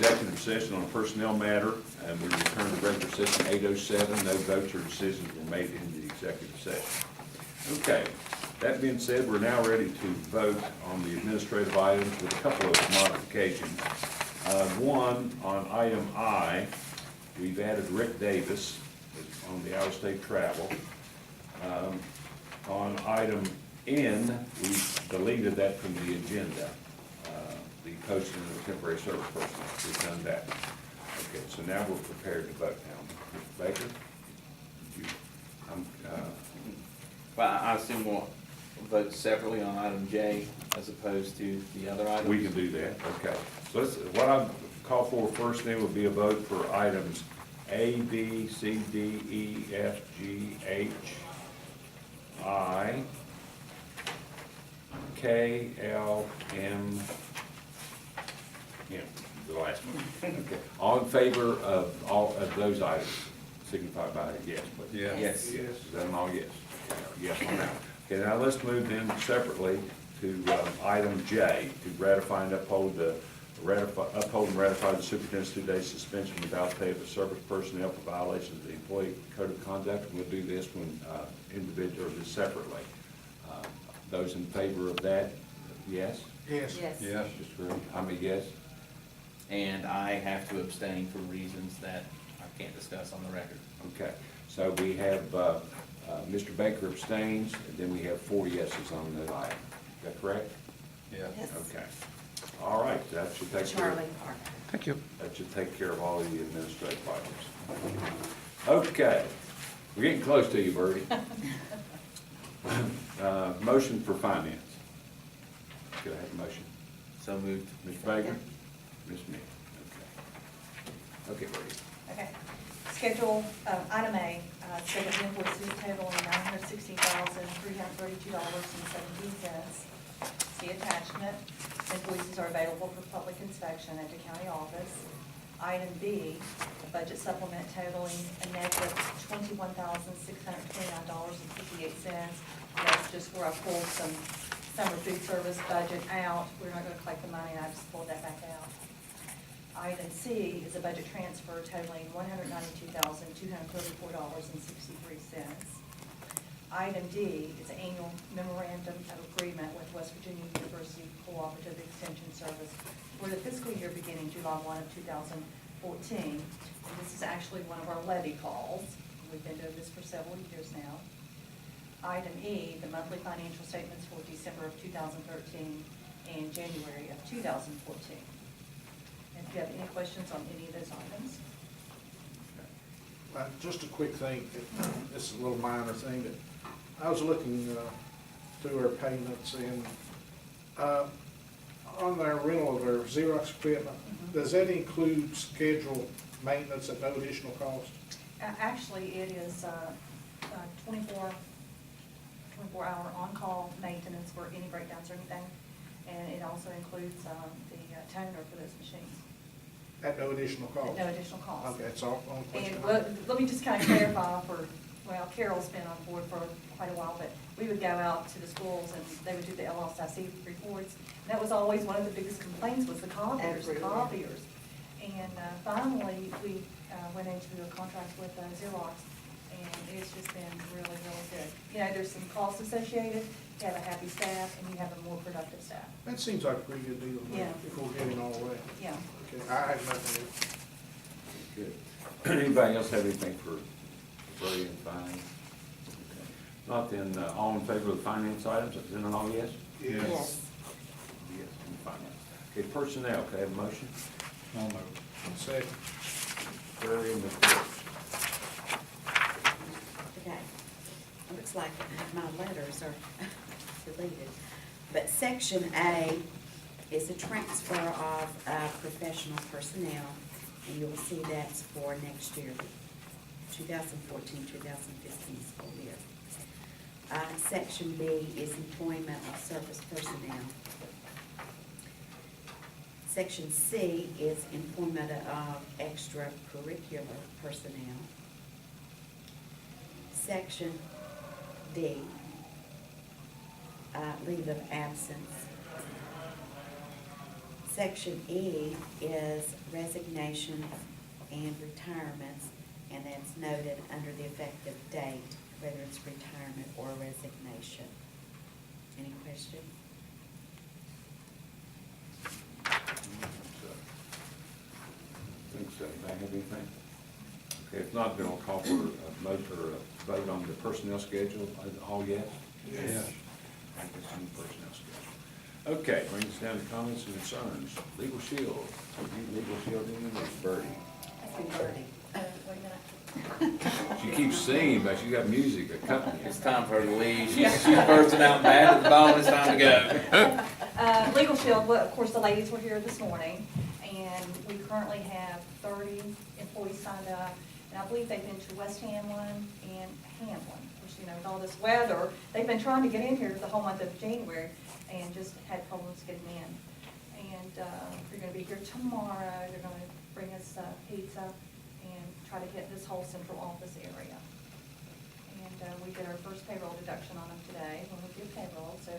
executive session on a personnel matter, and we return to regular session 8:07. No votes or decisions were made in the executive session. Okay, that being said, we're now ready to vote on the administrative items with a couple of modifications. One, on item I, we've added Rick Davis on the out-of-state travel. On item N, we deleted that from the agenda, the posting of the temporary service personnel. We've done that. Okay, so now we're prepared to vote now. Mr. Baker? Well, I assume we'll vote separately on item J as opposed to the other items? We can do that, okay. So what I'll call for first then would be a vote for items A, B, C, D, E, F, G, H, I, K, L, M, the last one. Okay. All in favor of all of those items, signify by yes, please. Yeah. Yes. Yes, is that an all yes? Yes on that. Okay, now let's move then separately to item J, to ratify and uphold and ratify the superintendent's 2-day suspension without pay of the service personnel for violations of the employee code of conduct. And we'll do this when individual or just separately. Those in favor of that, yes? Yes. Yes. Mr. Green, I'm a yes. And I have to abstain for reasons that I can't discuss on the record. Okay, so we have Mr. Baker abstains, and then we have 4 yeses on that item. Is that correct? Yeah. Okay. All right, that should take care of, Charlie Parker. Thank you. that should take care of all of the administrative items. Okay, we're getting close to you, Bertie. Motion for finance. Could I have a motion? So moved. Mr. Baker? Ms. Smith? Okay. Okay, Bertie. Okay. Schedule, item A, schedule invoices totaling $916,332.17. See attachment. Invoices are available for public inspection at the county office. Item B, a budget supplement totaling a negative $21,629.58. That's just where I pulled some summer food service budget out. We're not gonna collect the money, I just pulled that back out. Item C is a budget transfer totaling $192,234.63. Item D is an annual memorandum of agreement with West Virginia University Cooperative Extension Service for the fiscal year beginning July 1 of 2014. And this is actually one of our levy calls. We've been doing this for several years now. Item E, the monthly financial statements for December of 2013 and January of 2014. And if you have any questions on any of those items? Just a quick thing, this is a little minor thing, that I was looking through our payments and on their rental of their Xerox equipment, does that include scheduled maintenance at no additional cost? Actually, it is 24-hour on-call maintenance for any breakdowns or anything, and it also includes the toner for those machines. At no additional cost? At no additional cost. Okay, that's all, only question. And let me just kind of clarify well, Carol's been on board for quite a while, but we would go out to the schools and they would do the LSIC reports. And that was always one of the biggest complaints was the copiers. And finally, we went into a contract with Xerox, and it's just been really, really good. You know, there's some costs associated, you have a happy staff, and you have a more productive staff. That seems like a pretty good deal, Yeah. if we're getting all the way. Yeah. Okay, I have nothing else. Good. Anybody else have anything for Bertie and finance? Okay. Not then, all in favor of the finance items, is it an all yes? Yes. Yes, in finance. Okay, personnel, can I have a motion? I'll move. Second. Bertie and Ms. Brooks. Okay, it looks like my letters are deleted. But section A is a transfer of professional personnel, and you will see that's for next year, 2014-2015 school year. Section B is employment of service personnel. Section C is employment of extracurricular personnel. Section D, leave of absence. Section E is resignations and retirements, and that's noted under the effective date, whether it's retirement or resignation. Any questions? I think so. Do I have anything? Okay, if not, then I'll call for a motion or a vote on the personnel schedule. All yes? Yes. I guess on the personnel schedule. Okay, brings us down to comments and concerns. Legal Shield. You legal shield in there, Birdie. That's been Birdie. Wait a minute. She keeps singing, but she got music accompanying. It's time for her to leave. She's bursting out bad at the bone. It's time to go. Legal Shield, well, of course, the ladies were here this morning, and we currently have 30 employees signed up, and I believe they've been to West Hamlin and Hamlin. Of course, you know, with all this weather, they've been trying to get in here the whole month of January, and just had problems getting in. And they're gonna be here tomorrow, they're gonna bring us pizza and try to hit this whole central office area. And we did our first payroll deduction on them today, when we did payroll, so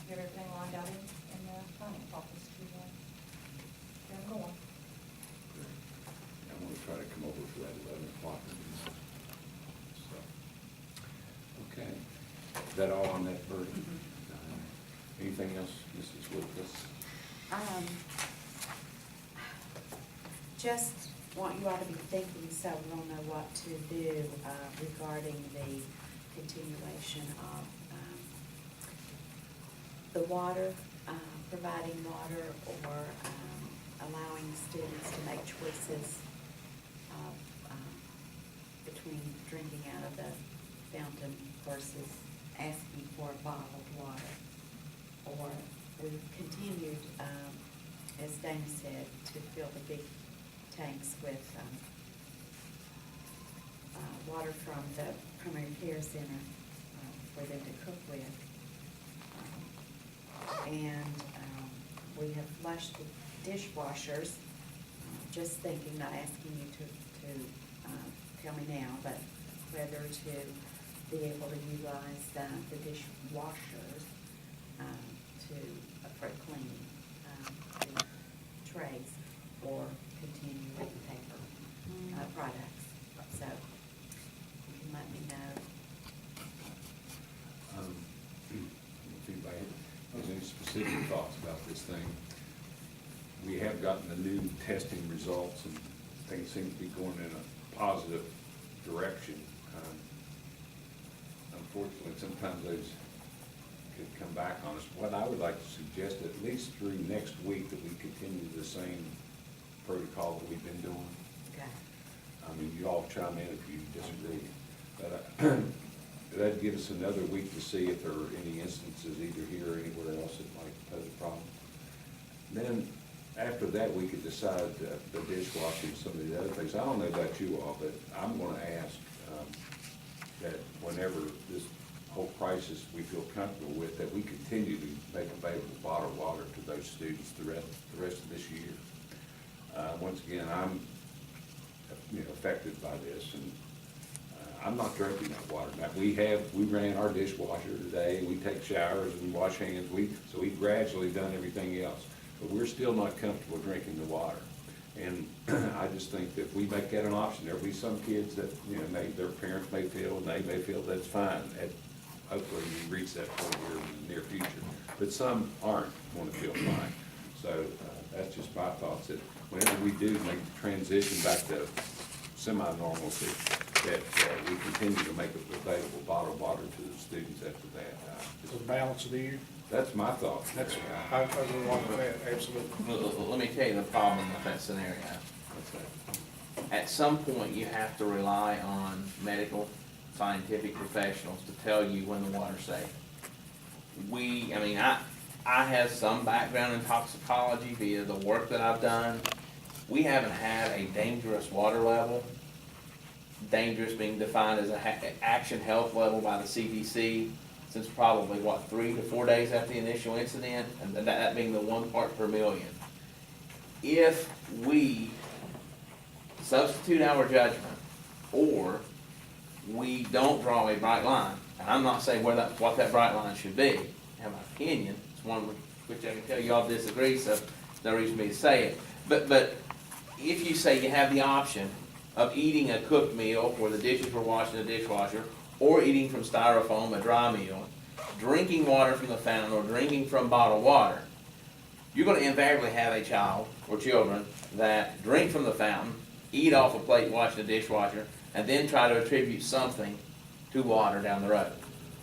get everything lined out in the finance office to get them going. I'm gonna try to come over for that 11 o'clock. So, okay. Is that all on that, Birdie? Anything else, Mrs. Lucas? Just want you all to be thinking, so we'll know what to do regarding the continuation of the water, providing water, or allowing students to make choices of, between drinking out of the fountain versus asking for bottled water. Or we've continued, as Dana said, to fill the big tanks with water from the primary care center for them to cook with. We have flushed the dishwashers, just thinking, not asking you to tell me now, but whether to be able to utilize the dishwashers for cleaning the trays, or continue with the paper products. So you can let me know. If anybody has any specific thoughts about this thing, we have gotten the new testing results, and things seem to be going in a positive direction. Unfortunately, sometimes those could come back on us. What I would like to suggest, at least through next week, that we continue the same protocol that we've been doing. Okay. I mean, you all chime in if you disagree. But that'd give us another week to see if there are any instances either here or anywhere else that might pose a problem. Then, after that, we could decide the dishwashing and some of the other things. I don't know about you all, but I'm gonna ask that whenever this whole crisis we feel comfortable with, that we continue to make available bottled water to those students the rest of this year. Once again, I'm affected by this, and I'm not drinking that water. Now, we ran our dishwasher today, we take showers, we wash hands, so we've gradually done everything else. But we're still not comfortable drinking the water. And I just think that if we make that an option, there'll be some kids that, their parents may feel, and they may feel that's fine. Hopefully we reach that point here in the near future. But some aren't going to feel fine. So that's just my thoughts, that whenever we do make the transition back to semi-normalcy, that we continue to make available bottled water to the students after that. For the balance of the year. That's my thought. I agree with that, absolutely. Let me tell you the problem with that scenario. At some point, you have to rely on medical, scientific professionals to tell you when the water's safe. I have some background in toxicology via the work that I've done. We haven't had a dangerous water level, dangerous being defined as an action health level by the CDC, since probably, 3 to 4 days after the initial incident, and that being the 1 part per million. If we substitute our judgment, or we don't draw a bright line, and I'm not saying what that bright line should be, in my opinion, it's one which I can tell you all disagree, so no reason for me to say it. But if you say you have the option of eating a cooked meal where the dishes were washed in the dishwasher, or eating from styrofoam, a dry meal, drinking water from the fountain, or drinking from bottled water, you're gonna invariably have a child or children that drink from the fountain, eat off a plate washed in the dishwasher, and then try to attribute something to water down the road.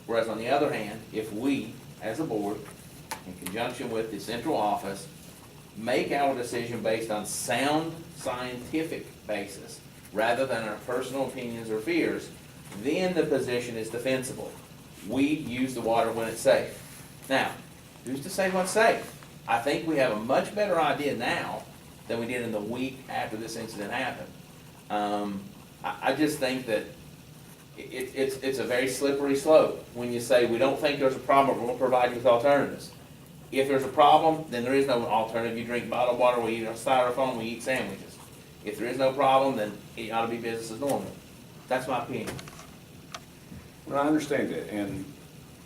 Whereas on the other hand, if we, as a board, in conjunction with the central office, make our decision based on sound scientific basis, rather than our personal opinions or fears, then the position is defensible. We use the water when it's safe. Now, who's to say what's safe? I think we have a much better idea now than we did in the week after this incident happened. I just think that it's a very slippery slope when you say, we don't think there's a problem, but we'll provide you with alternatives. If there's a problem, then there is no alternative. You drink bottled water, we eat a styrofoam, we eat sandwiches. If there is no problem, then it ought to be business as normal. That's my opinion. Well, I understand that, and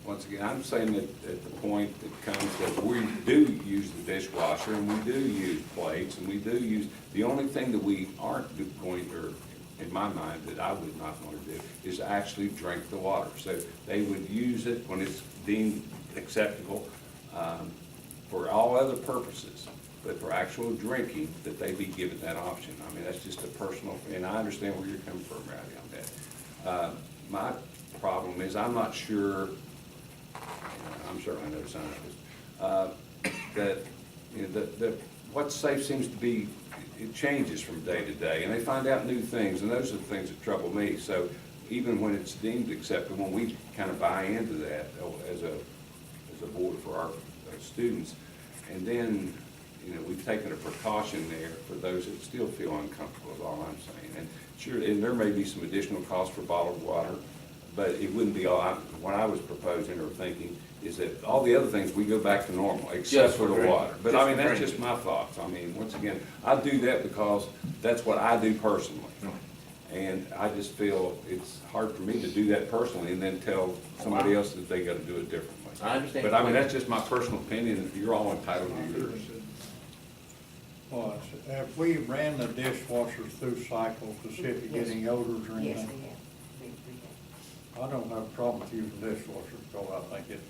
once again, I'm saying that at the point that comes that we do use the dishwasher, and we do use plates, and we do use, the only thing that we aren't going, or in my mind, that I would not want to do, is actually drink the water. So they would use it when it's deemed acceptable, for all other purposes, but for actual drinking, that they be given that option. I mean, that's just a personal, and I understand where you're coming from, Rowdy, on that. My problem is, I'm not sure, I'm sure I know scientists, that, you know, that what's safe seems to be, it changes from day to day, and they find out new things, and those are the things that trouble me. So even when it's deemed acceptable, we kind of buy into that as a board for our students, and then, you know, we've taken a precaution there for those that still feel uncomfortable, is all I'm saying. And sure, and there may be some additional costs for bottled water, but it wouldn't be all, what I was proposing or thinking is that all the other things, we go back to normal, except Just for for the drink. water. But Just I mean, for that's drinking. just my thoughts. I mean, once again, I do that because that's what I do personally. And I just feel it's hard for me to do that personally and then tell somebody else that they gotta do it differently. I understand. But I mean, that's just my personal opinion, you're all entitled to yours. Well, have we ran the dishwashers through cycles to see if you get any odors or Yes, anything? we have. We have. I don't have a problem with using dishwashers, because I think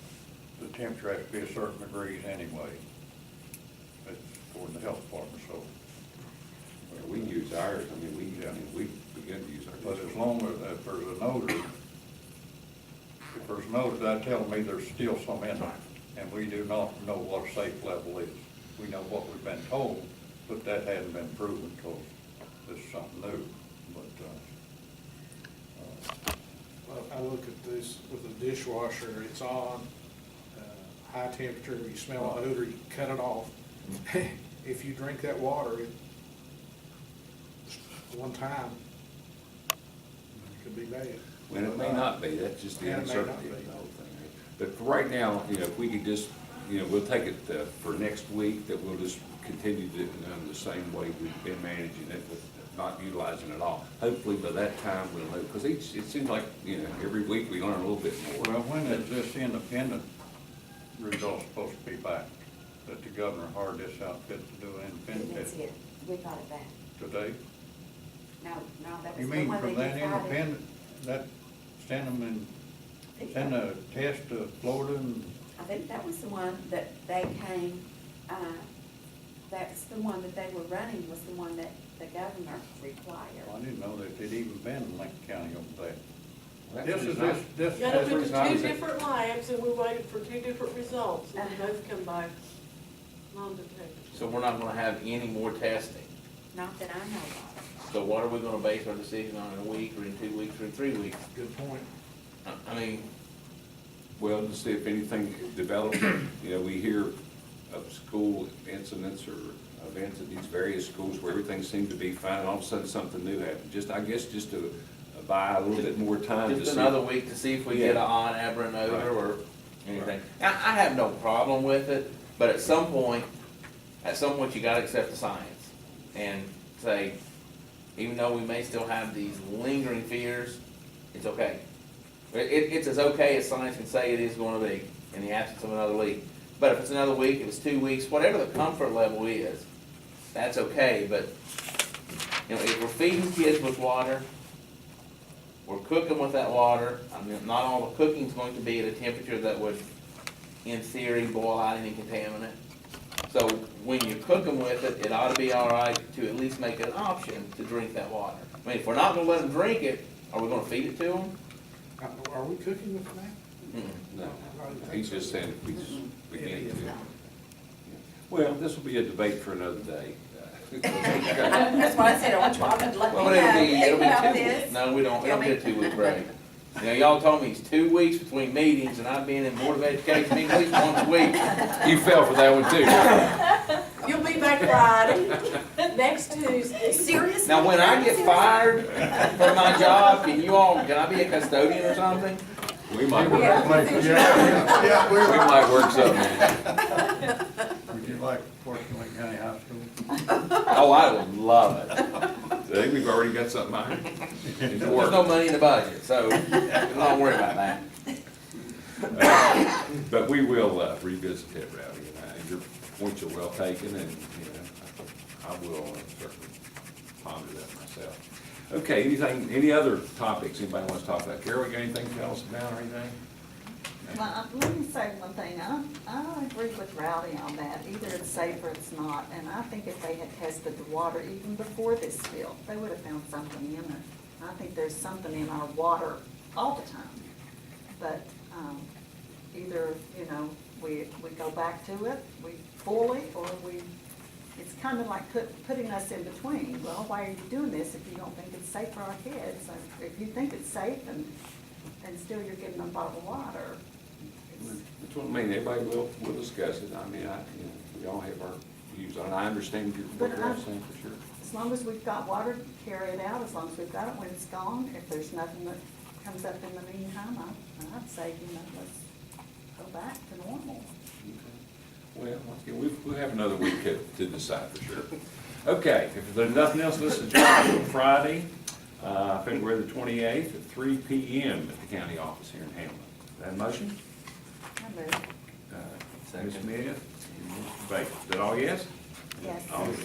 the temperature has to be a certain degrees anyway. It's according to the health department, so. Well, we use ours, I mean, we begin to use our But as dishwasher. long as if there's an odor, that tells me there's still some in there. And we do not know what a safe level is. We know what we've been told, but that hasn't been proven because this is something new. But, Well, I look at this with the dishwasher, it's on, high temperature, you smell an odor, you cut it off. If you drink that water, one time, it could be bad. And it may not be, that's just the And it may not uncertainty of be. the whole thing. But for right now, you know, if we could just, you know, we'll take it for next week, that we'll just continue to, the same way we've been managing it, with not utilizing it all. Hopefully by that time we'll know, because it seems like, you know, every week we learn a little bit more. well, when is this independent result supposed to be back? That the governor hired this outfit to do an independent That's test it. We got it back. today? No, that You was the mean one from they that decided. independent, that send a test to Florida and, I think that was the one that they came, that's the one that they were running, was the one that the governor required. I didn't know that it'd even been in Lincoln County over there. That's This the is reason I- this, Got it the with reason the I two was- different labs, and we waited for two different results, and they Uh-huh. both come back non-detectable. So we're not gonna have any more testing. Not that I know of. So what are we gonna base our decision on, in a week, or in 2 weeks, or in 3 weeks? Good point. I mean, Well, to see if anything develops, you know, we hear of school incidents or events at these various schools where everything seemed to be fine, and all of a sudden something new happened. Just, I guess, just to buy a little bit more time to see. just another week to see if we get an Yeah. odd aberrant odor Right. or anything. I have no problem with it, but at some point you gotta accept the science and say, even though we may still have these lingering fears, it's okay. It's as okay as science can say it is gonna be in the absence of another leak. But if it's another week, if it's 2 weeks, whatever the comfort level is, that's okay, but, you know, if we're feeding kids with water, we're cooking with that water, I mean, not all the cooking's going to be at a temperature that would, in theory, boil out any contaminant. So when you're cooking with it, it ought to be all right to at least make it an option to drink that water. I mean, if we're not gonna let them drink it, are we gonna feed it to them? Are we cooking with that? No, he's just saying if we begin to. Well, this will be a debate for another day. That's why I said, I want you all to let me Well, know it'll about be 2 this. weeks. No, we don't Tell get me. a 2-week break. You know, y'all told me it's 2 weeks between meetings, and I've been in Board of Education meetings at least once a week. You fell for that one too. You'll be back Friday, next Tuesday. Seriously? Now, when I get fired from my job, can I be a custodian or something? We might work, Yeah, we might work something. Would you like to work in Lake County High School? Oh, I would love it. See, we've already got something behind it. It's There's work. no money in the budget, so don't worry about that. But we will revisit that, Rowdy, and your points are well taken, and, you know, I will certainly ponder that myself. Okay, any other topics anybody wants to talk about? Carol, you got anything to tell us about or anything? Well, let me say one thing, I agree with Rowdy on that, either it's safe or it's not, and I think if they had tested the water even before this spill, they would have found something in it. I think there's something in our water all the time, but, either, you know, we go back to it, we fully, or it's kind of like putting us in between. Well, why are you doing this if you don't think it's safe for our kids? And if you think it's safe and still you're giving them bottled water, That's what I mean, everybody will discuss it, I mean, you know, we all have our views on it, I understand what But you're all saying for sure. as long as we've got water to carry it out, as long as we've got it when it's gone, if there's nothing that comes up in the meantime, I'd say, you know, let's go back to normal. Well, once again, we'll have another week to decide for sure. Okay, if there's nothing else, let's adjourn until Friday, February the 28th at 3 p.m. at the county office here in Hamlin. That motion? I move. Ms. Smith, and Mr. Baker. Is that all yes? Yes. All yes.